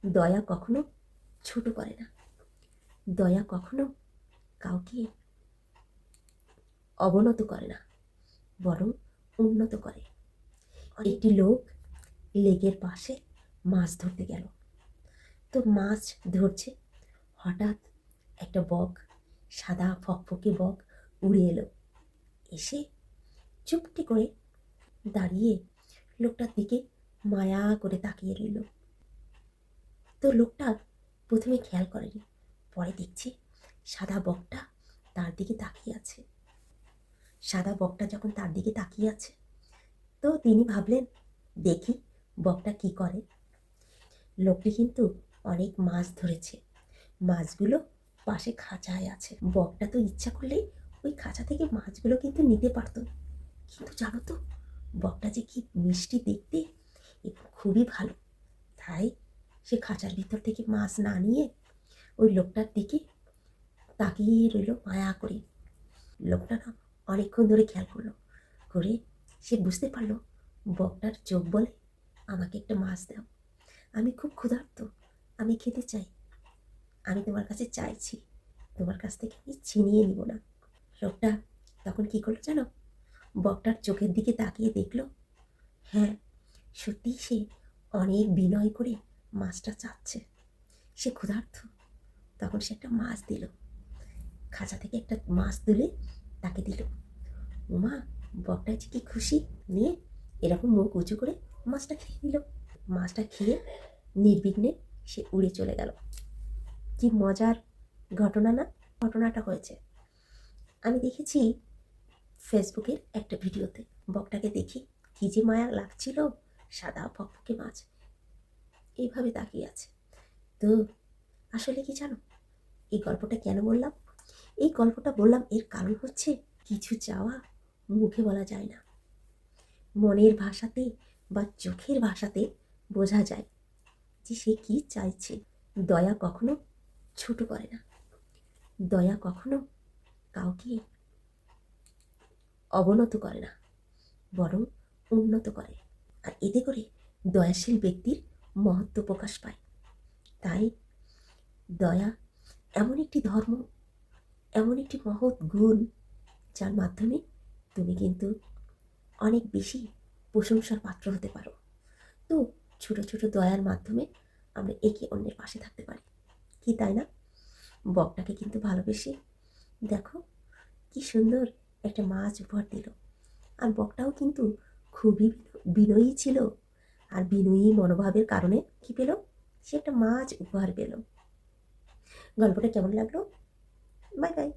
দয়া কখনো ছোট করে না। দয়া কখনো কাউকে অবনত করে না, বরং উন্নত করে। একটি লোক লেকের পাশে মাছ ধরতে গেল। তো মাছ ধরছে, হঠাৎ একটা বক, সাদা ফকফকে বক উড়ে এলো। এসে চুপটি করে দাঁড়িয়ে লোকটার দিকে মায়া করে তাকিয়ে রইল। তো লোকটা প্রথমে খেয়াল করেনি, পরে দেখছে সাদা বকটা তার দিকে তাকিয়ে আছে। সাদা বকটা যখন তার দিকে তাকিয়ে আছে, তো তিনি ভাবলেন দেখি বকটা কি করে। লোকটি কিন্তু অনেক মাছ ধরেছে, মাছগুলো পাশে খাঁচায় আছে। বকটা তো ইচ্ছা করলেই ওই খাঁচা থেকে মাছগুলো কিন্তু নিতে পারতো, কিন্তু জানো তো বকটা যে কি মিষ্টি দেখতে এবং খুবই ভালো, তাই সে খাঁচার ভিতর থেকে মাছ না নিয়ে ওই লোকটার দিকে তাকিয়ে রইল মায়া করে। লোকটা না অনেকক্ষণ ধরে খেয়াল করলো, করে সে বুঝতে পারলো বকটার চোখ বলে আমাকে একটা মাছ দাও, আমি খুব ক্ষুধার্ত, আমি খেতে চাই, আমি তোমার কাছে চাইছি, তোমার কাছ থেকে আমি ছিনিয়ে নিব না। লোকটা তখন কি করলো জানো, বকটার চোখের দিকে তাকিয়ে দেখলো হ্যাঁ সত্যিই সে অনেক বিনয় করে মাছটা চাচ্ছে, সে ক্ষুধার্ত। তখন সে একটা মাছ দিল, খাঁচা থেকে একটা মাছ তুলে তাকে দিল। ওমা, বকটা যে কি খুশি, নিয়ে এরকম মুখ উঁচু করে মাছটা খেয়ে নিল। মাছটা খেয়ে নির্বিঘ্নে সে উড়ে চলে গেল। কি মজার ঘটনা না? ঘটনাটা হয়েছে আমি দেখেছি ফেসবুকের একটা ভিডিওতে। বকটাকে দেখি কি যে মায়া লাগছিল, সাদা ফকফকে মাছ এইভাবে তাকিয়ে আছে। তো আসলে কি জানো এই গল্পটা কেন বললাম? এই গল্পটা বললাম এর কারণ হচ্ছে, কিছু চাওয়া মুখে বলা যায় না, মনের ভাষাতে বা চোখের ভাষাতে বোঝা যায় যে সে কি চাইছে। দয়া কখনো ছোট করে না, দয়া কখনো কাউকে অবনত করে না, বরং উন্নত করে। আর এতে করে দয়াশীল ব্যক্তির মহত্ব প্রকাশ পায়। তাই দয়া এমন একটি ধর্ম, এমন একটি মহৎ গুণ, যার মাধ্যমে তুমি কিন্তু অনেক বেশি প্রশংসার পাত্র হতে পারো। তো ছোট ছোট দয়ার মাধ্যমে আমরা একে অন্যের পাশে থাকতে পারি, কি তাই না? বকটাকে কিন্তু ভালোবেসে দেখো কি সুন্দর একটা মাছ উপহার দিল। আর বকটাও কিন্তু খুবই বিনয়ী ছিল, আর বিনয়ী মনোভাবের কারণে কি পেল, সে একটা মাছ উপহার পেল। গল্পটা কেমন লাগলো? Bye bye.